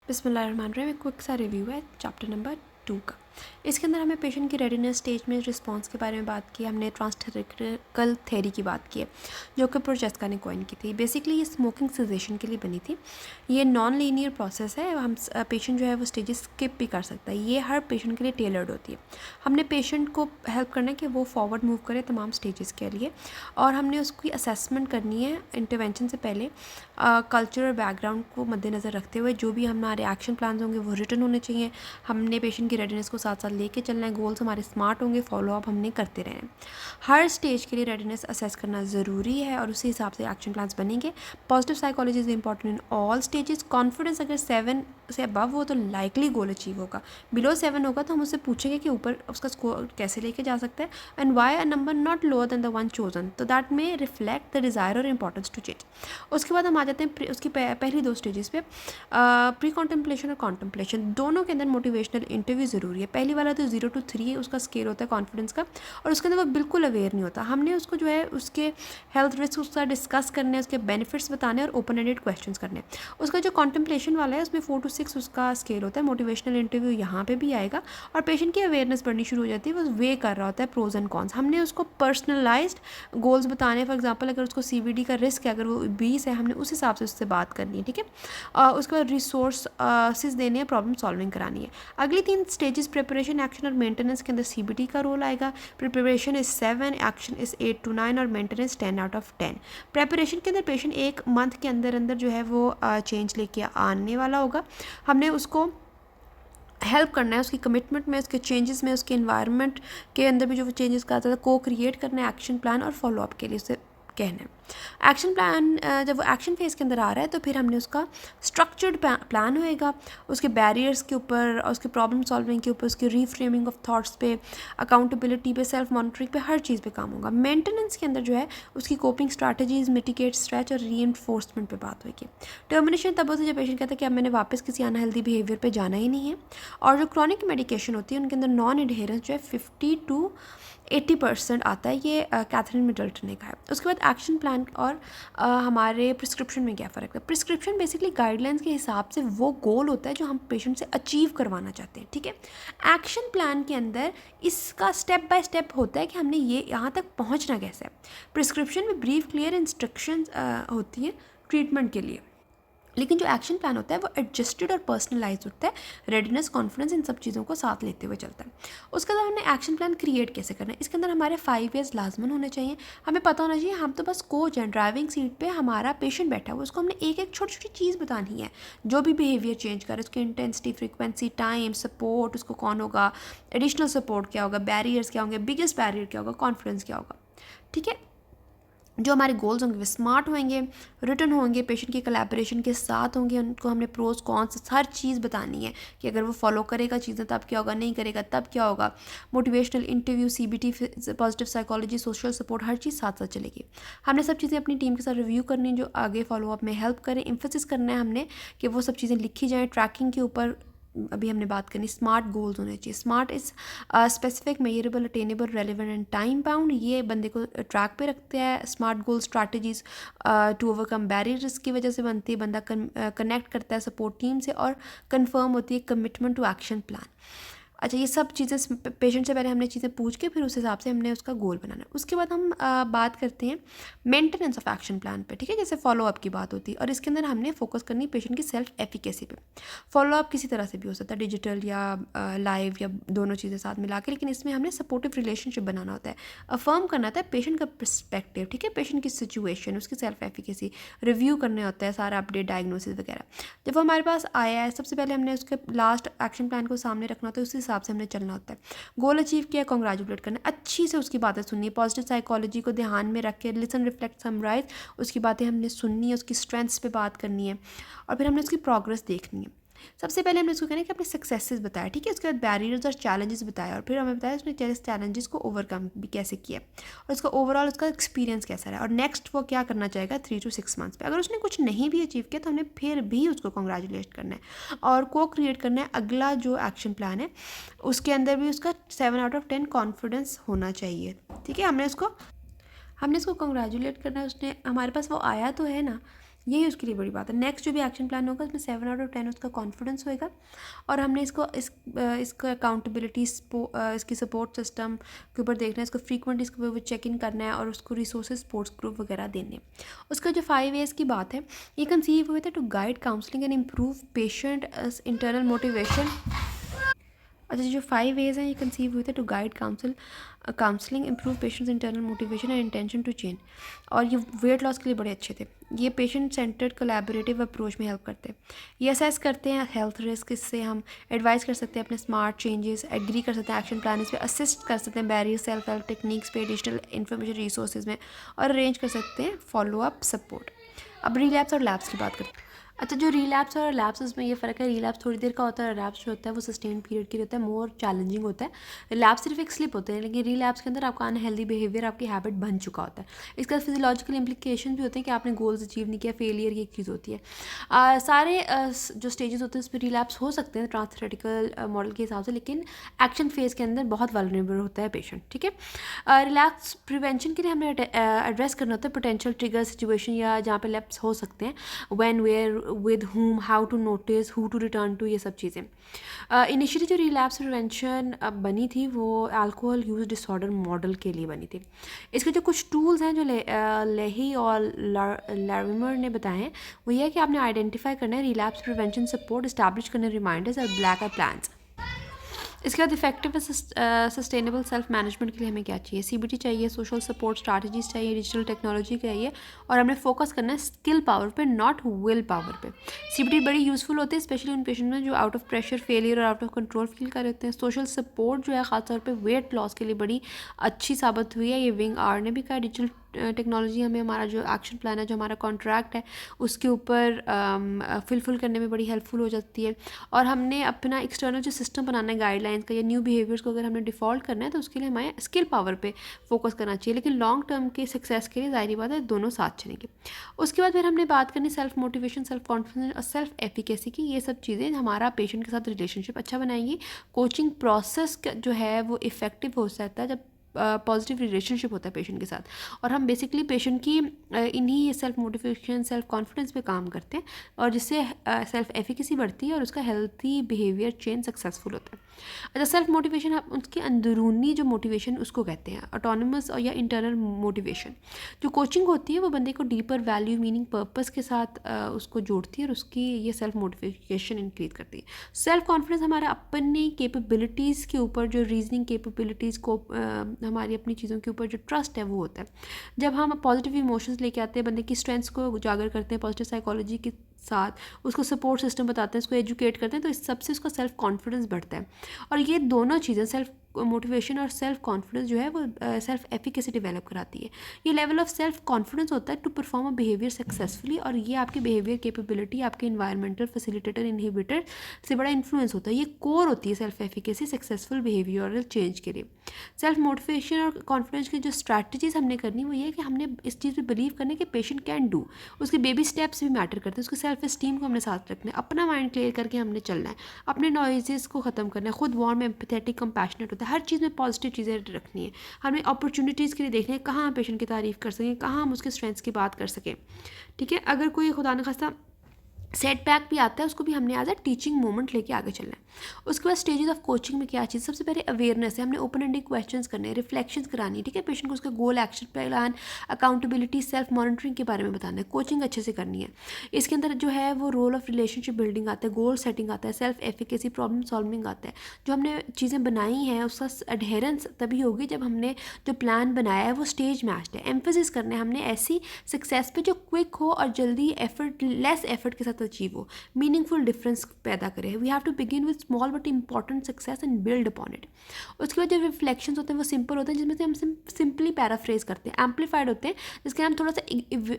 बिस्मिल्लाहिर्रहमानिर्रहीम। एक क्विक सा रिव्यू है चैप्टर नंबर 2 का। इसके अंदर हमें पेशेंट की रेडीनेस स्टेज में रिस्पांस के बारे में बात की, हमने ट्रांसथेरेटिकल थेरी की बात की है जो कि प्रोचेस्का ने कॉइन की थी। बेसिकली ये स्मोकिंग सेजेशन के लिए बनी थी। ये नॉन लीनियर प्रोसेस है, हम पेशेंट जो है वो स्टेजेस स्किप भी कर सकता है। ये हर पेशेंट के लिए टेलर्ड होती है। हमने पेशेंट को हेल्प करना है कि वो फॉरवर्ड मूव करे तमाम स्टेजेस के लिए, और हमने उसकी असेसमेंट करनी है इंटरवेंशन से पहले। कल्चर और बैकग्राउंड को मद्देनज़र रखते हुए जो भी हमारे एक्शन प्लान्स होंगे वो रिटर्न होने चाहिए। हमने पेशेंट की रेडीनेस को साथ साथ लेके चलना है। गोल्स हमारे स्मार्ट होंगे, फॉलोअप हमने करते रहना है। हर स्टेज के लिए रेडीनेस असेस करना ज़रूरी है और उसी हिसाब से एक्शन प्लान्स बनेंगे। Positive psychology is important in all stages. Confidence अगर 7 से अबव हो तो लाइकली गोल अचीव होगा। बिलो 7 होगा तो हम उससे पूछेंगे कि ऊपर उसका स्कोर कैसे लेके जा सकते हैं, and why a number not lower than the one chosen, तो that may reflect the desire और इंपॉर्टेंस टू चेंज। उसके बाद हम आ जाते हैं उसकी पहली 2 स्टेजेस पे। प्री कॉन्टम्पलेशन और कॉन्टम्पलेशन दोनों के अंदर मोटिवेशनल इंटरव्यू ज़रूरी है। पहली वाला तो 0 to 3 उसका स्केल होता है कॉन्फिडेंस का, और उसके अंदर वो बिल्कुल अवेयर नहीं होता। हमने उसको जो है उसके हेल्थ रिस्क उसका डिस्कस करने हैं, उसके बेनिफिट्स बताने और ओपन एंडेड क्वेश्चन करने हैं। उसका जो कॉन्टम्पलेशन वाला है उसमें 4 to 6 उसका स्केल होता है। मोटिवेशनल इंटरव्यू यहाँ पे भी आएगा और पेशेंट की अवेयरनेस बढ़नी शुरू हो जाती है। वो वे कर रहा होता है प्रोज एंड कॉन्स। हमने उसको पर्सनलाइज्ड गोल्स बताने, फॉर एग्जांपल अगर उसको CVD का रिस्क है, अगर वो 20 है, हमने उस हिसाब से उससे बात करनी है, ठीक है। उसके बाद रिसोर्सेज देने हैं, प्रॉब्लम सॉल्विंग करानी है। अगली 3 स्टेजेस प्रिपरेशन, एक्शन और मेंटेनेंस के अंदर CBT का रोल आएगा। Preparation is 7, action is 8 to 9 और मेंटेनेंस 10 out of 10। प्रेपरेशन के अंदर पेशेंट 1 मंथ के अंदर अंदर जो है वो चेंज लेके आने वाला होगा। हमने उसको हेल्प करना है उसकी कमिटमेंट में, उसके चेंजेस में, उसके इन्वायरमेंट के अंदर भी जो वो चेंजेस करता था को क्रिएट करना है एक्शन प्लान और फॉलोअप के लिए उसे कहना है। एक्शन प्लान जब वो एक्शन फेज़ के अंदर आ रहा है तो फिर हमने उसका स्ट्रक्चर्ड प्लान होएगा, उसके बैरियर्स के ऊपर, उसके प्रॉब्लम सॉल्विंग के ऊपर, उसकी रीफ्रेमिंग ऑफ थॉट्स पे, अकाउंटेबिलिटी पे, सेल्फ मॉनिटरिंग पे, हर चीज़ पे काम होगा। मेंटेनेंस के अंदर जो है उसकी कोपिंग स्ट्रैटेजीज, मिटिगेट, स्ट्रेच और रीइंफोर्समेंट पे बात होगी। टर्मिनेशन तब होती है जब पेशेंट कहता है कि अब मैंने वापस किसी अनहेल्दी बिहेवियर पे जाना ही नहीं है। और जो क्रॉनिक मेडिकेशन होती है उनके अंदर नॉन एडहेरेंस जो है 50 to 80% आता है। ये कैथरीन मिडल्टन ने कहा है। उसके बाद एक्शन प्लान और हमारे प्रिस्क्रिप्शन में क्या फ़र्क है। प्रिस्क्रिप्शन बेसिकली गाइडलाइंस के हिसाब से वो गोल होता है जो हम पेशेंट से अचीव करवाना चाहते हैं, ठीक है। एक्शन प्लान के अंदर इसका स्टेप बाय स्टेप होता है कि हमने ये यहाँ तक पहुँचना कैसे है। प्रिस्क्रिप्शन में ब्रीफ क्लियर इंस्ट्रक्शंस होती हैं ट्रीटमेंट के लिए, लेकिन जो एक्शन प्लान होता है वो एडजस्टेड और पर्सनलाइज होता है। रेडीनेस, कॉन्फिडेंस, इन सब चीज़ों को साथ लेते हुए चलता है। उसके बाद हमने एक्शन प्लान क्रिएट कैसे करना है। इसके अंदर हमारे 5 years लाजमन होने चाहिए। हमें पता होना चाहिए हम तो बस कोच हैं, ड्राइविंग सीट पे हमारा पेशेंट बैठा है, उसको हमने एक एक छोटी छोटी चीज़ बतानी है जो भी बिहेवियर चेंज करे, उसकी इंटेंसिटी, फ्रीक्वेंसी, टाइम, सपोर्ट, उसको कौन होगा, एडिशनल सपोर्ट क्या होगा, बैरियर्स क्या होंगे, बिगेस्ट बैरियर क्या होगा, कॉन्फिडेंस क्या होगा, ठीक है। जो हमारे गोल्स होंगे वो स्मार्ट होंगे, रिटर्न होंगे, पेशेंट की कोलैबोरेशन के साथ होंगे। उनको हमने प्रोज कॉन्स हर चीज़ बतानी है कि अगर वो फॉलो करेगा चीज़ें तब क्या होगा, नहीं करेगा तब क्या होगा। Motivational interview, CBT, positive psychology, social support, हर चीज़ साथ साथ चलेगी। हमने सब चीज़ें अपनी टीम के साथ रिव्यू करनी है जो आगे फॉलोअप में हेल्प करें। एम्फेसिस करना है हमने कि वो सब चीज़ें लिखी जाएँ। ट्रैकिंग के ऊपर अभी हमने बात करनी, स्मार्ट गोल्स होने चाहिए। Smart is specific, measurable, attainable, relevant and time bound. ये बंदे को ट्रैक पे रखते हैं। Smart goal strategies to overcome barriers की वजह से बनती है। बंदा कनेक्ट करता है सपोर्ट टीम से और कंफर्म होती है कमिटमेंट टू एक्शन प्लान। अच्छा, ये सब चीज़ें पेशेंट से पहले हमने चीज़ें पूछ के फिर उस हिसाब से हमने उसका गोल बनाना है। उसके बाद हम बात करते हैं मेंटेनेंस ऑफ एक्शन प्लान पे, ठीक है, जैसे फॉलोअप की बात होती है। और इसके अंदर हमने फोकस करनी पेशेंट की सेल्फ एफिकेसी पे। फॉलोअप किसी तरह से भी हो सकता है, डिजिटल या लाइव या दोनों चीज़ें साथ मिला के, लेकिन इसमें हमने सपोर्टिव रिलेशनशिप बनाना होता है। अफर्म करना होता है पेशेंट का पर्सपेक्टिव, ठीक है, पेशेंट की सिचुएशन, उसकी सेल्फ एफिकेसी रिव्यू करने होता है, सारा अपडेट, डायग्नोसिस वगैरह। जब वो हमारे पास आया है सबसे पहले हमने उसके लास्ट एक्शन प्लान को सामने रखना होता है, उसी हिसाब से हमने चलना होता है। गोल अचीव किया, कॉन्ग्रेचुलेट करना, अच्छी से उसकी बातें सुननी है। पॉजिटिव साइकोलॉजी को ध्यान में रख के लिसन, रिफ्लेक्ट, समराइज, उसकी बातें हमने सुननी है, उसकी स्ट्रेंथ्स पे बात करनी है और फिर हमने उसकी प्रोग्रेस देखनी है। सबसे पहले हमने उसको कहना है कि अपने सक्सेसेस बताया, ठीक है, उसके बाद बैरियर्स और चैलेंजेस बताया और फिर हमें बताया उसने चैलेंजेस को ओवरकम भी कैसे किया और उसका ओवरऑल उसका एक्सपीरियंस कैसा रहा और नेक्स्ट वो क्या करना चाहेगा 3 to 6 मंथ्स पे। अगर उसने कुछ नहीं भी अचीव किया तो हमने फिर भी उसको कॉन्ग्रेचुलेट करना है और को क्रिएट करना है अगला जो एक्शन प्लान है उसके अंदर भी उसका 7 out of 10 कॉन्फिडेंस होना चाहिए, ठीक है। हमने उसको कॉन्ग्रेचुलेट करना है। उसने हमारे पास वो आया तो है ना, यही उसके लिए बड़ी बात है। नेक्स्ट जो भी एक्शन प्लान होगा उसमें 7 आउट ऑफ 10 उसका कॉन्फिडेंस होएगा। और हमने इसको अकाउंटेबिलिटी इसकी सपोर्ट सिस्टम के ऊपर देखना है, इसको फ्रीक्वेंट इसके ऊपर चेक इन करना है और उसको रिसोर्सेज स्पोर्ट्स ग्रुप वगैरह देने। उसका जो 5 A's की बात है, ये कंसीव हुए थे to guide counselling and improve patient internal motivation. अच्छा, जो 5 A's हैं ये कंसीव हुए थे to guide counselling improve patients internal motivation and intention to change. और ये वेट लॉस के लिए बड़े अच्छे थे। ये पेशेंट सेंटर्ड कोलैबोरेटिव अप्रोच में हेल्प करते हैं। ये असेस करते हैं हेल्थ रिस्क, इससे हम एडवाइस कर सकते हैं अपने स्मार्ट चेंजेस, एग्री कर सकते हैं एक्शन प्लान इस पर, असिस्ट कर सकते हैं बैरियर सेल्फ हेल्प टेक्निक्स पे, एडिशनल इन्फॉर्मेशन रिसोर्सेज में, और अरेंज कर सकते हैं फॉलो अप सपोर्ट। अब रिलैप्स और लैप्स की बात करते हैं। अच्छा, जो रिलैप्स और लैप्स में ये फ़र्क है, रिलैप्स थोड़ी देर का होता है, रिलैप्स जो होता है वो सस्टेन पीरियड के लिए होता है, मोर चैलेंजिंग होता है। लैप्स सिर्फ एक स्लिप होते हैं, लेकिन रिलैप्स के अंदर आपका अनहेल्दी बिहेवियर, आपकी हैबिट बन चुका होता है। इसका फिजियोलॉजिकल इंप्लीकेशन भी होते हैं कि आपने गोल्स अचीव नहीं किया, फेलियर की एक चीज़ होती है। सारे जो स्टेजेस होते हैं उस पर रिलैप्स हो सकते हैं ट्रांसथेरेटिकल मॉडल के हिसाब से, लेकिन एक्शन फेज के अंदर बहुत वल्नरेबल होता है पेशेंट। ठीक है, रिलैप्स प्रिवेंशन के लिए हमें एड्रेस करना होता है पोटेंशियल ट्रिगर सिचुएशन या जहाँ पे लैप्स हो सकते हैं, when, where, with whom, how to notice, who to return to, ये सब चीज़ें। इनिशियली जो रिलैप्स प्रिवेंशन बनी थी वो अल्कोहल यूज डिसऑर्डर मॉडल के लिए बनी थी। इसके जो कुछ टूल्स हैं जो लेही और लारिमर ने बताए हैं, वो ये है कि आपने आइडेंटिफाई करना है रिलैप्स प्रिवेंशन सपोर्ट, इस्टेब्लिश करने रिमाइंडर्स और ब्लैक आई प्लान्स। इसके बाद इफेक्टिव सस्टेनेबल सेल्फ मैनेजमेंट के लिए हमें क्या चाहिए, CBT चाहिए, सोशल सपोर्ट स्ट्रैटेजीज चाहिए, डिजिटल टेक्नोलॉजी चाहिए, और हमें फोकस करना है स्किल पावर पे, नॉट विल पावर पे। CBT बड़ी यूज़फुल होती है स्पेशली उन पेशेंट में जो आउट ऑफ प्रेशर, फेलियर और आउट ऑफ कंट्रोल फील कर रहे होते हैं। सोशल सपोर्ट जो है ख़ासतौर पर वेट लॉस के लिए बड़ी अच्छी साबित हुई है, ये विंग आर ने भी कहा। डिजिटल टेक्नोलॉजी हमें हमारा जो एक्शन प्लान है, जो हमारा कॉन्ट्रैक्ट है, उसके ऊपर फिलफिल करने में बड़ी हेल्पफुल हो जाती है। और हमने अपना एक्सटर्नल जो सिस्टम बनाना है गाइडलाइंस का या न्यू बिहेवियर्स को अगर हमने डिफ़ॉल्ट करना है तो उसके लिए हमें स्किल पावर पे फोकस करना चाहिए, लेकिन लॉन्ग टर्म के सक्सेस के लिए ज़ाहिर बात है दोनों साथ चलेंगे। उसके बाद फिर हमने बात करनी सेल्फ मोटिवेशन, सेल्फ कॉन्फिडेंस और सेल्फ एफिकेसी की। ये सब चीज़ें हमारा पेशेंट के साथ रिलेशनशिप अच्छा बनाएंगी। कोचिंग प्रोसेस जो है वो इफ़ेक्टिव हो सकता है जब पॉजिटिव रिलेशनशिप होता है पेशेंट के साथ, और हम बेसिकली पेशेंट की इन्हीं सेल्फ मोटिवेशन, सेल्फ कॉन्फिडेंस पे काम करते हैं, और जिससे सेल्फ एफिकेसी बढ़ती है और उसका हेल्थी बिहेवियर चेंज सक्सेसफुल होता है। अच्छा, सेल्फ मोटिवेशन उसके अंदरूनी जो मोटिवेशन उसको कहते हैं ऑटोनमस और या इंटरनल मोटिवेशन। जो कोचिंग होती है वो बंदे को डीपर वैल्यू, मीनिंग, पर्पस के साथ उसको जोड़ती है और उसकी ये सेल्फ मोटिवेशन इंक्रीज करती है। सेल्फ कॉन्फिडेंस हमारा अपनी कैपेबिलिटीज़ के ऊपर, जो रीजनिंग कैपेबिलिटीज़ को हमारी अपनी चीज़ों के ऊपर जो ट्रस्ट है वो होता है। जब हम पॉजिटिव इमोशंस लेके आते हैं, बंदे की स्ट्रेंथ्स को उजागर करते हैं पॉजिटिव साइकोलॉजी के साथ, उसको सपोर्ट सिस्टम बताते हैं, उसको एजुकेट करते हैं, तो इस सबसे उसका सेल्फ कॉन्फिडेंस बढ़ता है। और ये दोनों चीज़ें, सेल्फ मोटिवेशन और सेल्फ कॉन्फिडेंस जो है वो सेल्फ एफिकेसी डेवलप कराती है। ये लेवल ऑफ सेल्फ कॉन्फिडेंस होता है to perform a behaviour successfully, और ये आपके बिहेवियर कैपेबिलिटी, आपके इन्वायरमेंटल फैसिलिटेटर, इनहिबिटर से बड़ा इन्फ्लुएंस होता है। ये कोर होती है self efficacy successful behavioural change के लिए। सेल्फ मोटिवेशन और कॉन्फिडेंस की जो स्ट्रैटेजीज हमने करनी वो ये है कि हमने इस चीज़ पे बिलीव करना कि पेशेंट कैन डू, उसके बेबी स्टेप्स भी मैटर करते हैं, उसके सेल्फ एस्टीम को हमने साथ रखना है, अपना माइंड क्लियर करके हमने चलना है, अपने नॉइजेस को ख़त्म करना है, खुद वार्म, एम्पैथेटिक, कंपैशनेट होता है, हर चीज़ में पॉजिटिव चीज़ें रखनी है। हमें अपॉर्चुनिटीज़ के लिए देखना है कहाँ हम पेशेंट की तारीफ़ कर सकें, कहाँ हम उसके स्ट्रेंथ्स की बात कर सकें। ठीक है, अगर कोई खुदा न खास्ता सेटबैक भी आता है उसको भी हमने एज अ टीचिंग मोमेंट लेके आगे चलना है। उसके बाद स्टेजेस ऑफ कोचिंग में क्या चीज़, सबसे पहले अवेयरनेस है, हमने ओपन एंडेड क्वेश्चंस करने हैं, रिफ्लेक्शंस करानी है। ठीक है, पेशेंट को उसका goal, action plan, accountability, self monitoring के बारे में बताना है, कोचिंग अच्छे से करनी है। इसके अंदर जो है वो रोल ऑफ रिलेशनशिप बिल्डिंग आता है, गोल सेटिंग आता है, सेल्फ एफिकेसी, प्रॉब्लम सॉल्विंग आता है। जो हमने चीज़ें बनाई हैं उसका एडहेरेंस तभी होगी जब हमने जो प्लान बनाया है वो स्टेज मैच्ड है। एम्फेसिस करना है हमने ऐसी सक्सेस पे जो क्विक हो और जल्दी एफर्ट, लेस एफर्ट के साथ अचीव हो, मीनिंगफुल डिफरेंस पैदा करे। We have to begin with small but important success and build upon it. उसके बाद जो रिफ्लेक्शंस होते हैं वो सिंपल होते हैं, जिसमें से हम सिंपली पैराफ्रेज करते हैं, एम्पलीफाइड होते हैं, जिसके हम थोड़ा सा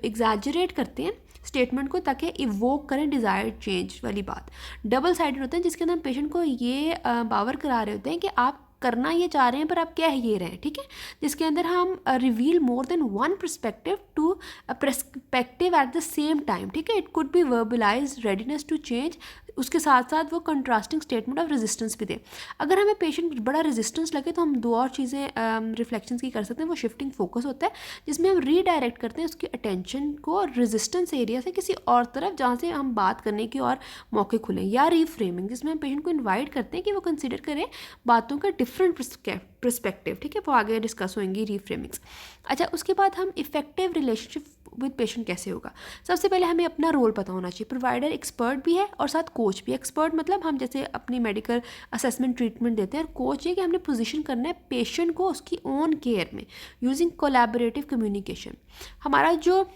एग्जैजरेट करते हैं स्टेटमेंट को ताकि इवोक करें डिज़ायर्ड चेंज वाली बात। डबल साइडेड होते हैं जिसके अंदर हम पेशेंट को ये बावर करा रहे होते हैं कि आप करना ये चाह रहे हैं पर आप कह ये रहे हैं, ठीक है, जिसके अंदर हम reveal more than one perspective to perspective at the same time, ठीक है। It could be verbalise readiness to change, उसके साथ साथ वो कंट्रास्टिंग स्टेटमेंट ऑफ रेजिस्टेंस भी दे। अगर हमें पेशेंट बड़ा रेजिस्टेंस लगे तो हम दो और चीज़ें रिफ्लेक्शंस की कर सकते हैं। वो शिफ्टिंग फोकस होता है जिसमें हम रीडायरेक्ट करते हैं उसकी अटेंशन को रेजिस्टेंस एरिया से किसी और तरफ जहाँ से हम बात करने की और मौके खुलें, या रीफ्रेमिंग जिसमें हम पेशेंट को इन्वाइट करते हैं कि वो कंसिडर करें बातों का डिफरेंट परस्पेक्टिव, ठीक है, वो आगे डिस्कस होंगी रीफ्रेमिंग्स। अच्छा, उसके बाद हम इफेक्टिव रिलेशनशिप विद पेशेंट कैसे होगा। सबसे पहले हमें अपना रोल पता होना चाहिए। प्रोवाइडर एक्सपर्ट भी है और साथ कोच भी। एक्सपर्ट मतलब हम जैसे अपनी मेडिकल असेसमेंट ट्रीटमेंट देते हैं, और कोच ये कि हमने पोजीशन करना है पेशेंट को उसकी ओन केयर में यूजिंग कोलैबोरेटिव कम्युनिकेशन। हमारा जो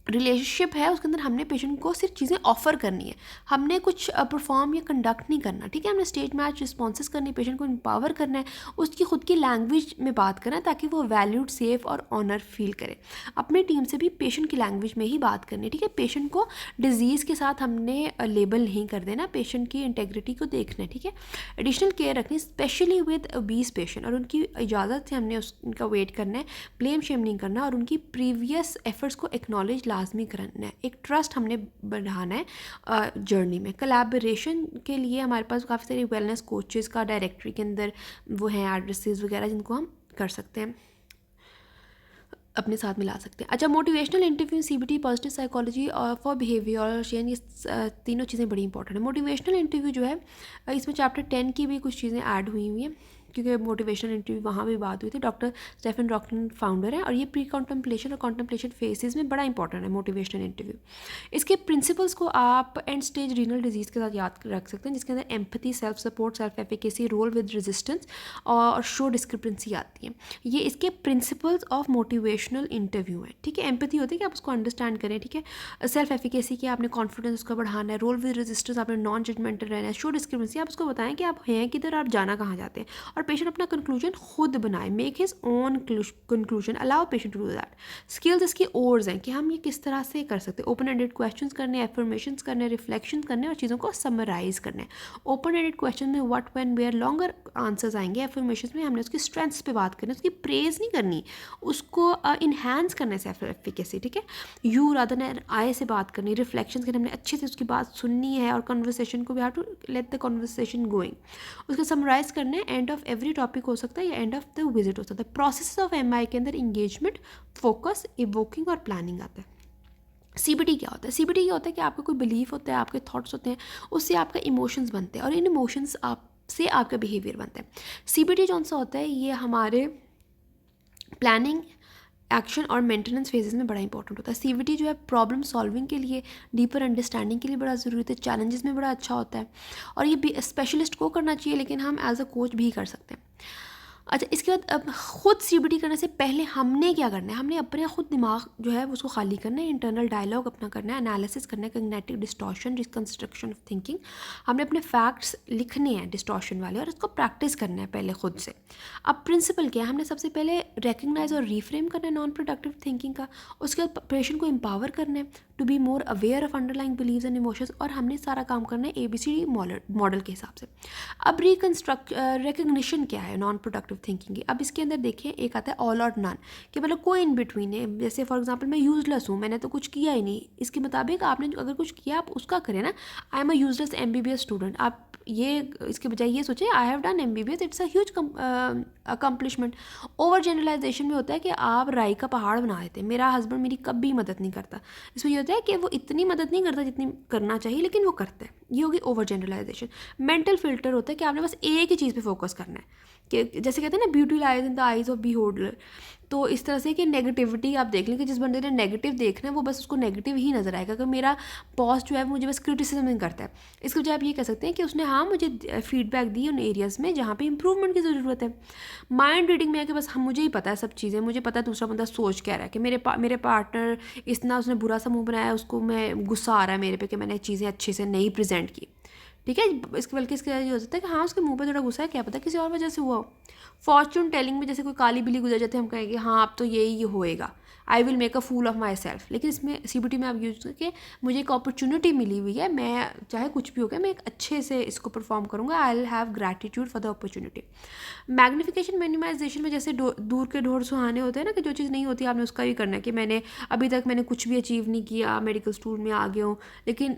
रिलेशनशिप है उसके अंदर हमने पेशेंट को सिर्फ चीज़ें ऑफर करनी है, हमने कुछ परफॉर्म या कंडक्ट नहीं करना, ठीक है। हमने स्टेज मैच रिस्पॉन्सेस करनी, पेशेंट को एम्पावर करना है, उसकी खुद की लैंग्वेज में बात करना है ताकि वो वैल्यूड, सेफ और ऑनर फील करे। अपनी टीम से भी पेशेंट की लैंग्वेज में ही बात करनी है, ठीक है। पेशेंट को डिजीज़ के साथ हमने लेबल नहीं कर देना, पेशेंट की इंटेग्रिटी को देखना है, ठीक है। एडिशनल केयर रखनी, स्पेशली विद ओबीस पेशेंट, और उनकी इजाज़त से हमने उनका वेट करना है, ब्लेम शेम नहीं करना, और उनकी प्रीवियस एफर्ट्स को एक्नॉलेज लाजमी करना है। एक ट्रस्ट हमने बढ़ाना है जर्नी में। कोलैबोरेशन के लिए हमारे पास काफ़ी सारी वेलनेस कोचेज़ का डायरेक्टरी के अंदर वो हैं एड्रेसेस वगैरह जिनको हम कर सकते हैं, अपने साथ मिला सकते हैं। अच्छा, motivational interview, CBT, positive psychology और फॉर बिहेवियर और चेंज, ये तीनों चीज़ें बड़ी इंपॉर्टेंट है। मोटिवेशनल इंटरव्यू जो है इसमें चैप्टर 10 की भी कुछ चीज़ें ऐड हुई हैं, क्योंकि मोटिवेशनल इंटरव्यू वहाँ भी बात हुई थी। डॉक्टर स्टेफन रॉकलिन फाउंडर है, और ये प्री कॉन्टम्पलेशन और कॉन्टम्पलेशन फेजेस में बड़ा इंपॉर्टेंट है मोटिवेशनल इंटरव्यू। इसके प्रिंसिपल्स को आप एंड स्टेज रीनल डिजीज़ के साथ याद रख सकते हैं, जिसके अंदर empathy, self support, self efficacy, roll with resistance और शो डिस्क्रिपेंसी आती है। ये इसके प्रिंसिपल्स ऑफ मोटिवेशनल इंटरव्यू है, ठीक है। एम्पैथी होती है कि आप उसको अंडरस्टैंड करें, ठीक है। सेल्फ एफिकेसी कि आपने कॉन्फिडेंस उसका बढ़ाना है। रोल विद रेजिस्टेंस आपने नॉन जजमेंटल रहना है। शो डिस्क्रिपेंसी आप उसको बताएं कि आप हैं किधर, आप जाना कहाँ चाहते हैं, और पेशेंट अपना कंक्लूजन खुद बनाए, make his own conclusion, allow patient to do that. Skills इसकी ओर्स हैं कि हम ये किस तरह से कर सकते हैं। ओपन एंडेड क्वेश्चंस करने, एफर्मेशंस करने, रिफ्लेक्शन करने और चीज़ों को समराइज करने। ओपन एंडेड क्वेश्चन में what, when, where, longer answers आएंगे। एफर्मेशंस में हमने उसकी स्ट्रेंथ्स पे बात करनी, उसकी प्रेज नहीं करनी, उसको इन्हांस करने से एफिकेसी, ठीक है। यू रादर देन आई से बात करनी। रिफ्लेक्शन करने, हमने अच्छे से उसकी बात सुननी है, और कन्वर्सेशन को we have to let the conversation going. उसको समराइज करना है। एंड ऑफ एवरी टॉपिक हो सकता है या एंड ऑफ द विजिट हो सकता है। प्रोसेस ऑफ एमआई के अंदर इंगेजमेंट, फोकस, इवोकिंग और प्लानिंग आता है। सीबीटी क्या होता है? सीबीटी क्या होता है कि आपका कोई बिलीफ होता है, आपके थॉट्स होते हैं, उससे आपका इमोशंस बनते हैं, और इन इमोशंस से आपका बिहेवियर बनता है। सीबीटी जो सा होता है ये हमारे प्लानिंग, एक्शन और मेंटेनेंस फेजेस में बड़ा इंपॉर्टेंट होता है। सीबीटी जो है प्रॉब्लम सॉल्विंग के लिए, डीपर अंडरस्टैंडिंग के लिए बड़ा ज़रूरी है, चैलेंजेस में बड़ा अच्छा होता है, और ये भी स्पेशलिस्ट को करना चाहिए, लेकिन हम एज अ कोच भी कर सकते हैं। अच्छा, इसके बाद अब खुद सीबीटी करने से पहले हमने क्या करना है, हमने अपने खुद दिमाग जो है उसको खाली करना है, इंटरनल डायलॉग अपना करना है, एनालिसिस करना है, cognitive distortion, reconstruction of thinking. हमने अपने फैक्ट्स लिखने हैं डिस्टॉर्शन वाले, और इसको प्रैक्टिस करना है पहले खुद से। अब प्रिंसिपल क्या है, हमने सबसे पहले रिकग्नाइज और रीफ्रेम करना है नॉन प्रोडक्टिव थिंकिंग का। उसके बाद पेशेंट को एम्पावर करना है to be more aware of underlying beliefs and emotions, और हमने सारा काम करना है ABCD मॉडल के हिसाब से। अब रिकग्निशन क्या है नॉन प्रोडक्टिव थिंकिंग की। अब इसके अंदर देखिए, एक आता है ऑल और नन, कि मतलब कोई इन बिटवीन है। जैसे फॉर एग्जांपल मैं यूजलेस हूँ, मैंने तो कुछ किया ही नहीं, इसके मुताबिक आपने अगर कुछ किया आप उसका करें ना। I am a useless MBBS student, आप ये इसके बजाय ये सोचें I have done MBBS, it's a huge accomplishment. Over generalisation में होता है कि आप राई का पहाड़ बना देते हैं, मेरा हस्बैंड मेरी कभी मदद नहीं करता। इसमें ये होता है कि वो इतनी मदद नहीं करता जितनी करना चाहिए, लेकिन वो करता है, ये होगी ओवर जनरलाइजेशन। मेंटल फिल्टर होता है कि आपने बस एक ही चीज़ पे फोकस करना है, कि जैसे कहते हैं ना beauty lies in the eyes of beholder. तो इस तरह से कि नेगेटिविटी आप देख लें कि जिस बंदे ने नेगेटिव देखना है वो बस उसको नेगेटिव ही नज़र आएगा, कि मेरा बॉस जो है मुझे बस क्रिटिसिज्म नहीं करता है। इसके बजाय आप ये कह सकते हैं कि उसने हाँ मुझे फीडबैक दी उन एरियाज़ में जहाँ पे इंप्रूवमेंट की ज़रूरत है। माइंड रीडिंग में है कि बस हम मुझे ही पता है सब चीज़ें, मुझे पता है दूसरा बंदा सोच क्या रहा है, कि मेरे पार्टनर इतना उसने बुरा सा मुँह बनाया, उसको मैं गुस्सा आ रहा है मेरे पे कि मैंने चीज़ें अच्छे से नहीं प्रेजेंट की, ठीक है। इसके बल्कि इसके ये हो सकता है कि हाँ उसके मुंह पे थोड़ा गुस्सा है, क्या पता किसी और वजह से हुआ हो। फॉर्चून टेलिंग में जैसे कोई काली बिल्ली गुजर जाती है, हम कहेंगे हाँ अब तो यही होएगा, I will make a fool of myself. लेकिन इसमें CBT में आप यूज करके मुझे एक अपॉर्चुनिटी मिली हुई है, मैं चाहे कुछ भी हो गया मैं एक अच्छे से इसको परफॉर्म करूँगा, I will have gratitude for the opportunity. Magnification minimisation में जैसे दूर के ढोर सुहाने होते हैं ना, कि जो चीज़ नहीं होती आपने उसका भी करना है, कि मैंने अभी तक मैंने कुछ भी अचीव नहीं किया, मेडिकल स्टूडेंट में आ गया हूँ, लेकिन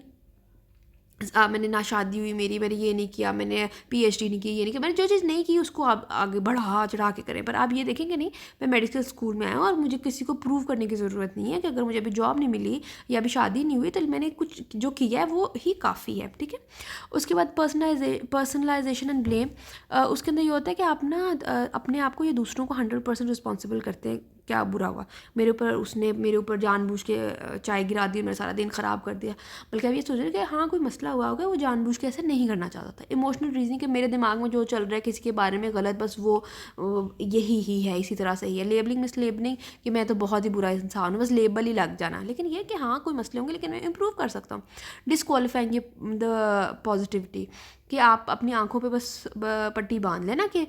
मैंने ना शादी हुई मेरी, मैंने ये नहीं किया, मैंने PhD नहीं की, ये नहीं किया, मैंने जो चीज़ नहीं की उसको आप आगे बढ़ा चढ़ा के करें। पर आप ये देखेंगे नहीं, मैं मेडिकल स्कूल में आया हूँ और मुझे किसी को प्रूव करने की ज़रूरत नहीं है कि अगर मुझे अभी जॉब नहीं मिली या अभी शादी नहीं हुई तो मैंने कुछ जो किया है वो ही काफ़ी है, ठीक है। उसके बाद पर्सनलाइजेशन एंड ब्लेम, उसके अंदर ये होता है कि आप ना अपने आप को ये दूसरों को 100% रिस्पॉन्सिबल करते हैं, क्या बुरा हुआ मेरे ऊपर, उसने मेरे ऊपर जानबूझ के चाय गिरा दी, मेरा सारा दिन ख़राब कर दिया। बल्कि आप ये सोच रहे हैं कि हाँ कोई मसला हुआ होगा, वो जानबूझ के ऐसे नहीं करना चाहता था। इमोशनल रीजनिंग के मेरे दिमाग में जो चल रहा है किसी के बारे में गलत, बस वो यही ही है, इसी तरह से ही है। लेबलिंग मिस लेबलिंग कि मैं तो बहुत ही बुरा इंसान हूँ, बस लेबल ही लग जाना। लेकिन ये कि हाँ कोई मसले होंगे लेकिन मैं इम्प्रूव कर सकता हूँ। डिसक्वालीफाइंग द पॉजिटिविटी, कि आप अपनी आंखों पे बस पट्टी बांध लेना कि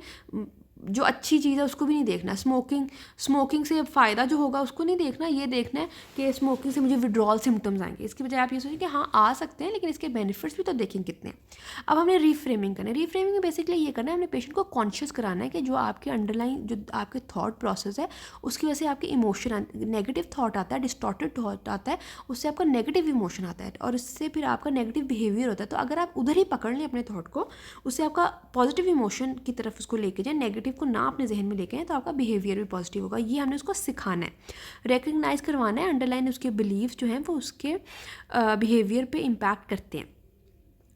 जो अच्छी चीज़ है उसको भी नहीं देखना। स्मोकिंग से फ़ायदा जो होगा उसको नहीं देखना, ये देखना है कि स्मोकिंग से मुझे विड्रॉल सिम्टम्स आएंगे। इसकी बजाय आप ये सोचें कि हाँ आ सकते हैं लेकिन इसके बेनिफिट्स भी तो देखें कितने। अब हमने रीफ्रेमिंग करना है। रीफ्रेमिंग में बेसिकली ये करना है, हमने पेशेंट को कॉन्शियस कराना है कि जो आपके अंडरलाइन जो आपके थॉट प्रोसेस है उसकी वजह से आपके इमोशन, नेगेटिव थॉट आता है, डिस्टॉर्टेड थॉट आता है, उससे आपका नेगेटिव इमोशन आता है और उससे फिर आपका नेगेटिव बिहेवियर होता है। तो अगर आप उधर ही पकड़ लें अपने थॉट को, उससे आपका पॉजिटिव इमोशन की तरफ उसको लेके जाए, नेगेटिव को ना अपने जहन में लेके आए, तो आपका बिहेवियर भी पॉजिटिव होगा। ये हमने उसको सिखाना है, रिकग्नाइज करवाना है। अंडरलाइन उसके बिलीव्स जो हैं वो उसके बिहेवियर पे इम्पैक्ट करते हैं।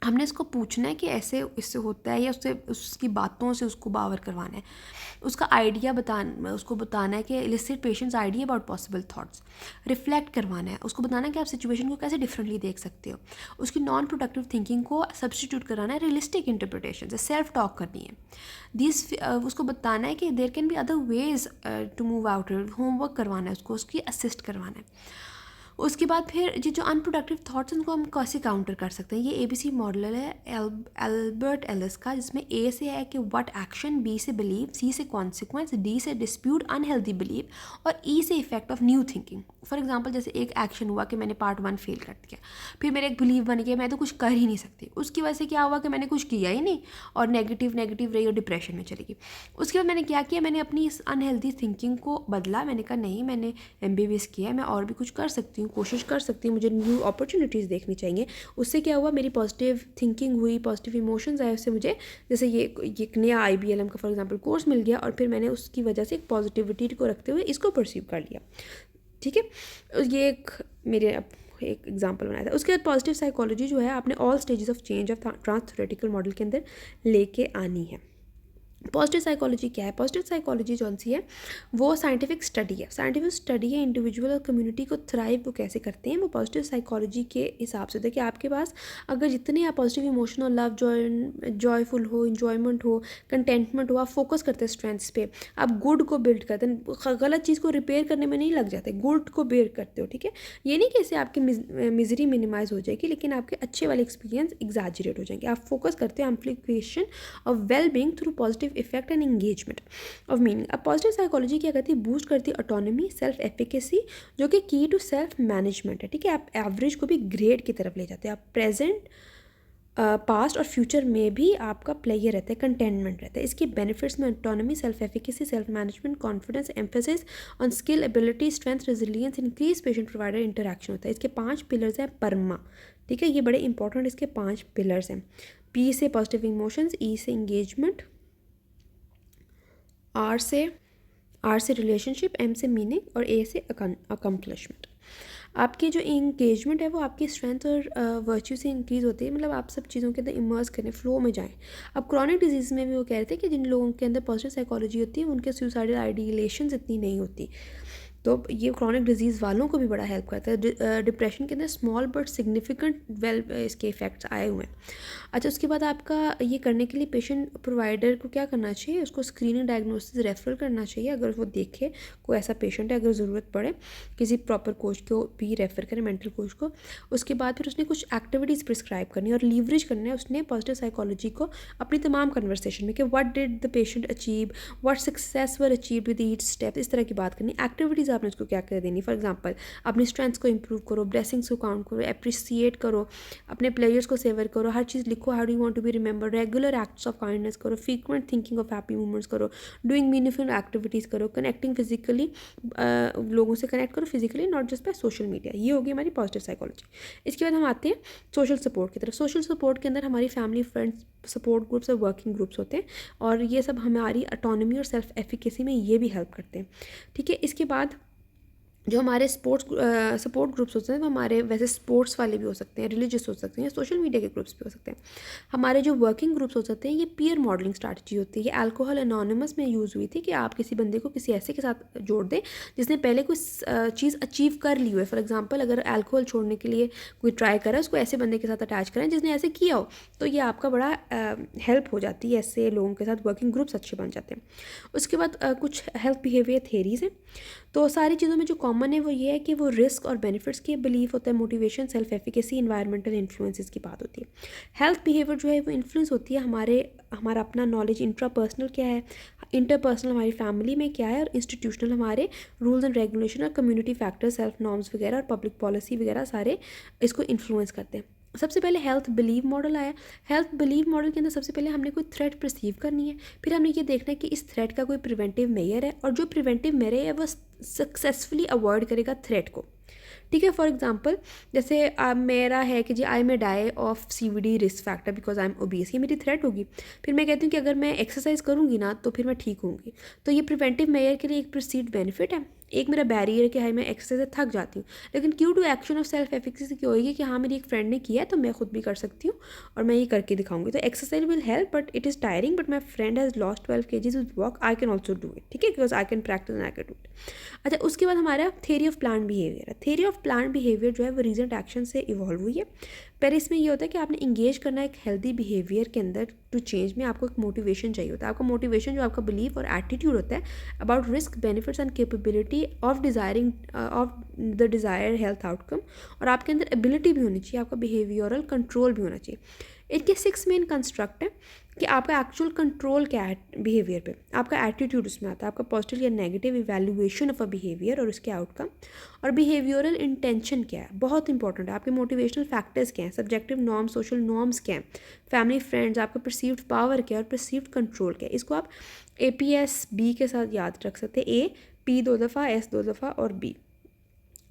हमने इसको पूछना है कि ऐसे इससे होता है, या उससे उसकी बातों से उसको बावर करवाना है। उसका आइडिया उसको बताना है कि illicit patients idea about possible thoughts. Reflect करवाना है, उसको बताना है कि आप सिचुएशन को कैसे डिफरेंटली देख सकते हो। उसकी नॉन प्रोडक्टिव थिंकिंग को सब्सटीट्यूट कराना है रियलिस्टिक इंटरप्रिटेशन से, सेल्फ टॉक करनी है। उसको बताना है कि there can be other ways to move out. Homework करवाना है उसको, उसकी असिस्ट करवाना है। उसके बाद फिर ये जो अनप्रोडक्टिव थॉट्स उनको हम कैसे काउंटर कर सकते हैं। ये ABC मॉडल है एल्बर्ट एलिस का, जिसमें A से है कि व्हाट एक्शन, B से बिलीव, C से कॉन्सिक्वेंस, D से डिस्प्यूट अनहेल्दी बिलीव और E से effect of new thinking. For example जैसे एक एक्शन हुआ कि मैंने पार्ट 1 फेल कर दिया, फिर मेरा एक बिलीव बन गया मैं तो कुछ कर ही नहीं सकती। उसकी वजह से क्या हुआ कि मैंने कुछ किया ही नहीं और नेगेटिव रही और डिप्रेशन में चली गई। उसके बाद मैंने क्या किया, मैंने अपनी इस अनहेल्दी थिंकिंग को बदला। मैंने कहा नहीं, मैंने MBBS किया है, मैं और भी कुछ कर सकती हूँ, कोशिश कर सकती हूँ, मुझे न्यू अपॉर्चुनिटीज़ देखनी चाहिए। उससे क्या हुआ, मेरी पॉजिटिव थिंकिंग हुई, पॉजिटिव इमोशंस आए, उससे मुझे जैसे ये एक नया IBLM का फॉर एग्जांपल कोर्स मिल गया और फिर मैंने उसकी वजह से एक पॉजिटिविटी को रखते हुए इसको परसीव कर लिया, ठीक है। ये एक मेरे एक एग्जांपल बनाया था। उसके बाद पॉजिटिव साइकोलॉजी जो है आपने all stages of change of trans-theoretical model के अंदर लेके आनी है। पॉजिटिव साइकोलॉजी क्या है? पॉजिटिव साइकोलॉजी जौन सी है वो साइंटिफिक स्टडी है। साइंटिफिक स्टडी है इंडिविजुअल और कम्युनिटी को थ्राइव वो कैसे करते हैं, वो पॉजिटिव साइकोलॉजी के हिसाब से होता है कि आपके पास अगर जितने आप पॉजिटिव इमोशन और लव, जॉयफुल हो, इन्जॉयमेंट हो, कंटेंटमेंट हो, आप फोकस करते हैं स्ट्रेंथ्स पे, आप गुड को बिल्ड करते हैं, गलत चीज़ को रिपेयर करने में नहीं लग जाते, गुड को बेयर करते हो, ठीक है। ये नहीं कि इससे आपकी मिजरी मिनिमाइज हो जाएगी लेकिन आपके अच्छे वाले एक्सपीरियंस एग्जैजरेट हो जाएंगे। आप फोकस करते हैं amplification of well being through positive effect and engagement of meaning. अब पॉजिटिव साइकोलॉजी क्या करती है, बूस्ट करती है ऑटोनॉमी, सेल्फ एफिकेसी, जो कि की टू सेल्फ मैनेजमेंट है, ठीक है। आप एवरेज को भी ग्रेड की तरफ ले जाते हैं। आप प्रेजेंट, पास्ट और फ्यूचर में भी आपका प्लेयर रहता है, कंटेनमेंट रहता है। इसके बेनिफिट्स में autonomy, self efficacy, self management, confidence, emphasis on skill, ability, strength, resilience, increase patient provider interaction होता है। इसके 5 पिलर्स हैं परमा, ठीक है। ये बड़े इंपॉर्टेंट इसके 5 पिलर्स हैं। P से पॉजिटिव इमोशंस, E से इंगेजमेंट, R से रिलेशनशिप, M से मीनिंग और A से अकम्पलिशमेंट। आपकी जो इंगेजमेंट है वो आपकी स्ट्रेंथ और वर्च्यू से इंक्रीज़ होती है, मतलब आप सब चीज़ों के अंदर इमर्स करें, फ्लो में जाएं। अब क्रॉनिक डिजीज़ में भी वो कह रहे थे कि जिन लोगों के अंदर पॉजिटिव साइकोलॉजी होती है उनके सुसाइडल आइडियलेशंस इतनी नहीं होती, तो ये क्रॉनिक डिजीज़ वालों को भी बड़ा हेल्प करता है। डिप्रेशन के अंदर स्मॉल बट सिग्निफिकेंट इसके इफ़ेक्ट्स आए हुए हैं। अच्छा, उसके बाद आपका ये करने के लिए पेशेंट प्रोवाइडर को क्या करना चाहिए, उसको स्क्रीनिंग डायग्नोसिस रेफर करना चाहिए। अगर वो देखे कोई ऐसा पेशेंट है, अगर ज़रूरत पड़े किसी प्रॉपर कोच को भी रेफ़र करें, मेंटल कोच को। उसके बाद फिर उसने कुछ एक्टिविटीज़ प्रिस्क्राइब करनी है और लीवरेज करना है उसने पॉजिटिव साइकोलॉजी को अपनी तमाम कन्वर्सेशन में, कि what did the patient achieve, what success were achieved with each step, इस तरह की बात करनी। एक्टिविटीज़ आपने उसको क्या क्या देनी, फॉर एग्जांपल अपनी स्ट्रेंथ्स को इंप्रूव करो, ब्लेसिंग्स को काउंट करो, अप्रिसिएट करो, अपने प्लेयर्स को सेवर करो, हर चीज़ लिखो, how do you want to be remember, regular acts of kindness करो, frequent thinking of happy moments करो, डूइंग मीनिंगफुल एक्टिविटीज़ करो, कनेक्टिंग फिजिकली, लोगों से कनेक्ट करो physically, not just by social media. ये होगी हमारी पॉजिटिव साइकोलॉजी। इसके बाद हम आते हैं सोशल सपोर्ट की तरफ। सोशल सपोर्ट के अंदर हमारी फैमिली, फ्रेंड्स, सपोर्ट ग्रुप्स और वर्किंग ग्रुप्स होते हैं, और ये सब हमारी ऑटोनॉमी और सेल्फ एफिकेसी में ये भी हेल्प करते हैं। ठीक है, इसके बाद जो हमारे स्पोर्ट्स सपोर्ट ग्रुप्स होते हैं वो हमारे वैसे स्पोर्ट्स वाले भी हो सकते हैं, रिलीजियस हो सकते हैं, सोशल मीडिया के ग्रुप्स भी हो सकते हैं। हमारे जो वर्किंग ग्रुप्स हो सकते हैं ये पीयर मॉडलिंग स्ट्रैटेजी होती है। ये अल्कोहल एनोनिमस में यूज़ हुई थी कि आप किसी बंदे को किसी ऐसे के साथ जोड़ दें जिसने पहले कोई चीज़ अचीव कर ली हो। फॉर एग्जाम्पल, अगर अल्कोहल छोड़ने के लिए कोई ट्राई करे, उसको ऐसे बंदे के साथ अटैच करें जिसने ऐसे किया हो, तो ये आपका बड़ा हेल्प हो जाती है। ऐसे लोगों के साथ वर्किंग ग्रुप्स अच्छे बन जाते हैं। उसके बाद कुछ हेल्थ बिहेवियर थेरीज हैं। तो सारी चीज़ों में जो कॉमन है वो ये है कि वो रिस्क और बेनिफिट्स के बिलीफ होता है, motivation, self efficacy, environmental influences की बात होती है। हेल्थ बिहेवियर जो है वो इन्फ्लुएंस होती है हमारा अपना नॉलेज, इंट्रापर्सनल क्या है, इंटरपर्सनल हमारी फैमिली में क्या है, और इंस्टीट्यूशनल हमारे रूल्स एंड रेगुलेशन और कम्युनिटी फैक्टर्स, सेल्फ नॉर्म्स वगैरह और पब्लिक पॉलिसी वगैरह सारे इसको इन्फ्लुएंस करते हैं। सबसे पहले हेल्थ बिलीव मॉडल आया। हेल्थ बिलीव मॉडल के अंदर सबसे पहले हमने कोई थ्रेट परसीव करनी है, फिर हमने ये देखना है कि इस थ्रेट का कोई प्रिवेंटिव मेजर है, और जो प्रिवेंटिव मेजर है वो सक्सेसफुली अवॉइड करेगा थ्रेट को। ठीक है, फॉर एग्जांपल जैसे मेरा है कि जी I may die of CVD risk factor because I am obese, ये मेरी थ्रेट होगी। फिर मैं कहती हूँ कि अगर मैं एक्सरसाइज करूँगी ना तो फिर मैं ठीक होंगी। तो ये प्रिवेंटिव मेजर के लिए एक परसीव्ड बेनिफिट है, एक मेरा बैरियर है कि हाई मैं एक्सरसाइज से थक जाती हूँ, लेकिन cue to action of self efficacy की होगी कि हाँ मेरी एक फ्रेंड ने किया है तो मैं खुद भी कर सकती हूँ और मैं ये करके दिखाऊंगी। तो exercise will help but it is tiring, but my friend has lost 12 kgs with walk, I can also do it. ठीक है, because I can practice and I can do it. अच्छा, उसके बाद हमारा थेरी ऑफ प्लान बिहेवियर है। Theory of plan behaviour जो है वो रीजेंट एक्शन से इवॉल्व हुई है। पर इसमें ये होता है कि आपने इंगेज करना है एक हेल्दी बिहेवियर के अंदर टू चेंज में, आपको एक मोटिवेशन चाहिए होता है। आपका मोटिवेशन जो आपका बिलीफ और एटीट्यूड होता है about risk, benefits and capability of desiring of the desire health outcome, और आपके अंदर एबिलिटी भी होनी चाहिए, आपका बिहेवियरल कंट्रोल भी होना चाहिए। इनके 6 मेन कंस्ट्रक्ट हैं कि आपका एक्चुअल कंट्रोल क्या है बिहेवियर पे, आपका एटीट्यूड उसमें आता है, आपका पॉजिटिव या negative evaluation of a behaviour और उसके आउटकम, और बिहेवियरल इंटेंशन क्या है, बहुत इंपॉर्टेंट है। आपके मोटिवेशनल फैक्टर्स क्या हैं, सब्जेक्टिव नॉर्म्स, सोशल नॉर्म्स क्या हैं, फैमिली फ्रेंड्स, आपका परसीव्ड पावर क्या है और परसीव्ड कंट्रोल क्या है। इसको आप APS-B के साथ याद रख सकते हैं, A P 2 दफ़ा, S 2 दफ़ा और B।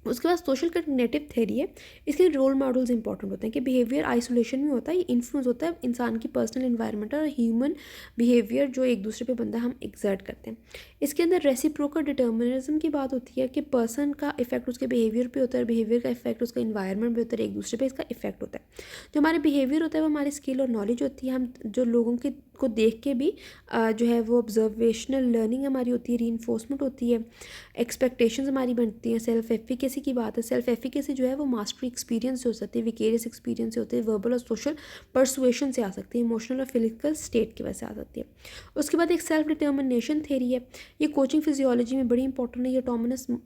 उसके बाद सोशल कॉग्निटिव थ्योरी है। इसके रोल मॉडल्स इंपॉर्टेंट होते हैं कि बिहेवियर आइसोलेशन में होता है, ये इन्फ्लुएंस होता है इंसान की पर्सनल इन्वायरमेंट और ह्यूमन बिहेवियर जो एक दूसरे पे बंदा हम एग्जर्ट करते हैं। इसके अंदर रेसिप्रोकल डिटर्मिनिज्म की बात होती है कि पर्सन का इफेक्ट उसके बिहेवियर पे होता है, बिहेवियर का इफेक्ट उसका इन्वायरमेंट पे होता है, एक दूसरे पे इसका इफेक्ट होता है। जो हमारे बिहेवियर होता है वो हमारी स्किल और नॉलेज होती है। हम जो लोगों के को देख के भी जो है वो ऑब्जर्वेशनल लर्निंग हमारी होती है, रीइंफोर्समेंट होती है, एक्सपेक्टेशंस हमारी बनती हैं। सेल्फ एफिकेसी की बात है, सेल्फ एफिकेसी जो है वो मास्टरी एक्सपीरियंस से हो सकती है, विकेरियस एक्सपीरियंस से होती है, वर्बल और सोशल परसुएशन से आ सकती है, इमोशनल और फिजिकल स्टेट की वजह से आ सकती है। उसके बाद एक सेल्फ डिटर्मिनेशन थ्योरी है, ये कोचिंग फिजियोलॉजी में बड़ी इंपॉर्टेंट है। ये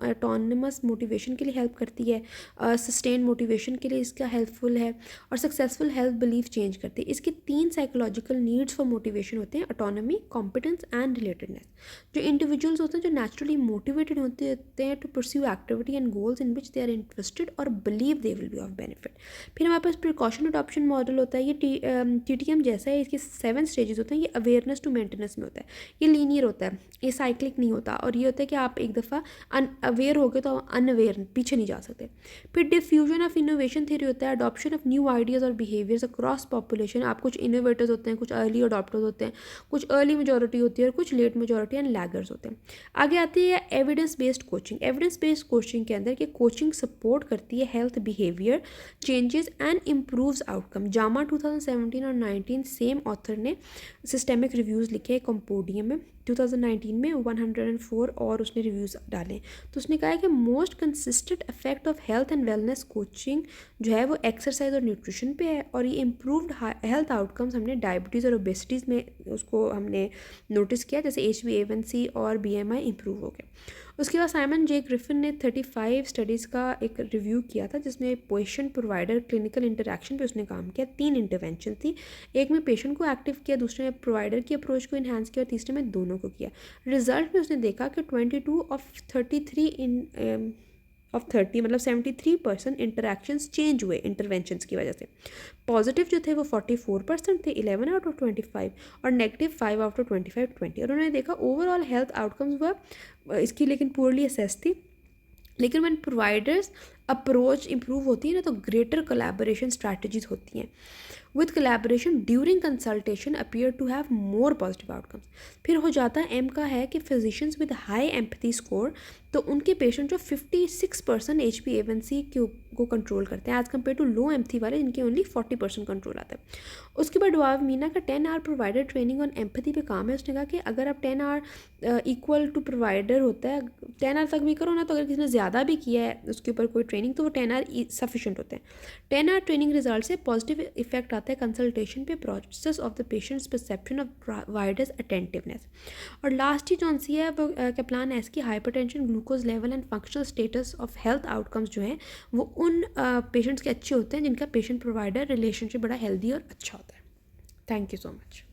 ऑटोनमस मोटिवेशन के लिए हेल्प करती है, सस्टेन मोटिवेशन के लिए इसका हेल्पफुल है, और सक्सेसफुल हेल्थ बिलीफ चेंज करती है। इसके 3 साइकोलॉजिकल नीड्स फॉर मोटिवेशन होते हैं, ऑटोनॉमी, कॉम्पिटेंस एंड रिलेटेडनेस। जो इंडिविजुअल्स होते हैं जो नेचुरली मोटिवेटेड होते हैं to pursue activity and goals in which they are interested और believe they will be of benefit. फिर हमारे पास प्रिकॉशन अडॉप्शन मॉडल होता है, ये TTM जैसा है, इसके 7 स्टेजेस होते हैं। ये अवेयरनेस टू मेंटेनेंस में होता है, ये लीनियर होता है, ये साइक्लिक नहीं होता, और ये होता है कि आप एक दफ़ा अवेयर हो गए तो अनअवेयर पीछे नहीं जा सकते। फिर डिफ्यूजन ऑफ इनोवेशन थ्योरी होता है, अडॉप्शन ऑफ न्यू आइडियाज़ और बिहेवियर्स अक्रॉस पॉपुलेशन। आप कुछ इनोवेटर्स होते हैं, कुछ अर्ली अडॉप्टर्स अडॉप्टर्स होते हैं, कुछ अर्ली मेजॉरिटी होती है और कुछ लेट मेजॉरिटी एंड लैगर्स होते हैं। आगे आती है evidence based coaching. Evidence based coaching के अंदर कि कोचिंग सपोर्ट करती है health behaviour changes and improves outcome. Jama 2017 और 19 सेम ऑथर ने सिस्टेमिक रिव्यूज़ लिखे कंपोडियम में 2019 में 104 और उसने रिव्यूज़ डाले। तो उसने कहा है कि most consistent effect of health and wellness coaching जो है वो एक्सरसाइज और न्यूट्रिशन पे है, और ये इम्प्रूव्ड हेल्थ आउटकम्स हमने डायबिटीज़ और ओबेसिटीज़ में उसको हमने नोटिस किया, जैसे HbA1c और BMI इम्प्रूव हो गए। उसके बाद साइमन जे ग्रिफिन ने 35 स्टडीज़ का एक रिव्यू किया था, जिसमें पेशेंट प्रोवाइडर क्लिनिकल इंटरेक्शन पे उसने काम किया। 3 इंटरवेंशन थी, एक में पेशेंट को एक्टिव किया, दूसरे में प्रोवाइडर की अप्रोच को इन्हांस किया और तीसरे में दोनों को किया। रिजल्ट में उसने देखा कि 22 ऑफ 30 मतलब 73% इंटरेक्शंस चेंज हुए इंटरवेंशंस की वजह से। पॉजिटिव जो थे वो 44% थे 11 आउट ऑफ 25, और नेगेटिव 5 आउट ऑफ 25 20। और उन्होंने देखा ओवरऑल हेल्थ आउटकम्स वह इसकी लेकिन पुअरली असेस थी। लेकिन व्हेन प्रोवाइडर्स अप्रोच इंप्रूव होती है ना, तो ग्रेटर कोलैबोरेशन स्ट्रैटेजीज होती हैं। With collaboration during consultation appear to have more positive outcomes. फिर हो जाता है एम का है कि physicians with high empathy score, तो उनके पेशेंट जो 56% HbA1c को कंट्रोल करते हैं as compare to low empathy वाले जिनके ओनली 40% कंट्रोल आता है। उसके बाद डुआव मीना का 10 hour provider training on empathy पे काम है। उसने कहा कि अगर आप 10 आवर इक्वल टू प्रोवाइडर होता है 10 आवर तक भी करो ना, तो अगर किसी ने ज़्यादा भी किया है उसके ऊपर कोई ट्रेनिंग, तो वो 10 आवर सफिशेंट होते हैं। 10 आवर ट्रेनिंग रिजल्ट से पॉजिटिव इफेक्ट आता है कंसल्टेशन पे, process of the patients perception of providers attentiveness. और लास्ट ही जो सी है वो कैप्लान एस की hypertension glucose level and functional status of health outcomes जो हैं वो उन पेशेंट्स के अच्छे होते हैं जिनका पेशेंट प्रोवाइडर रिलेशनशिप बड़ा हेल्दी और अच्छा होता है। Thank you so much.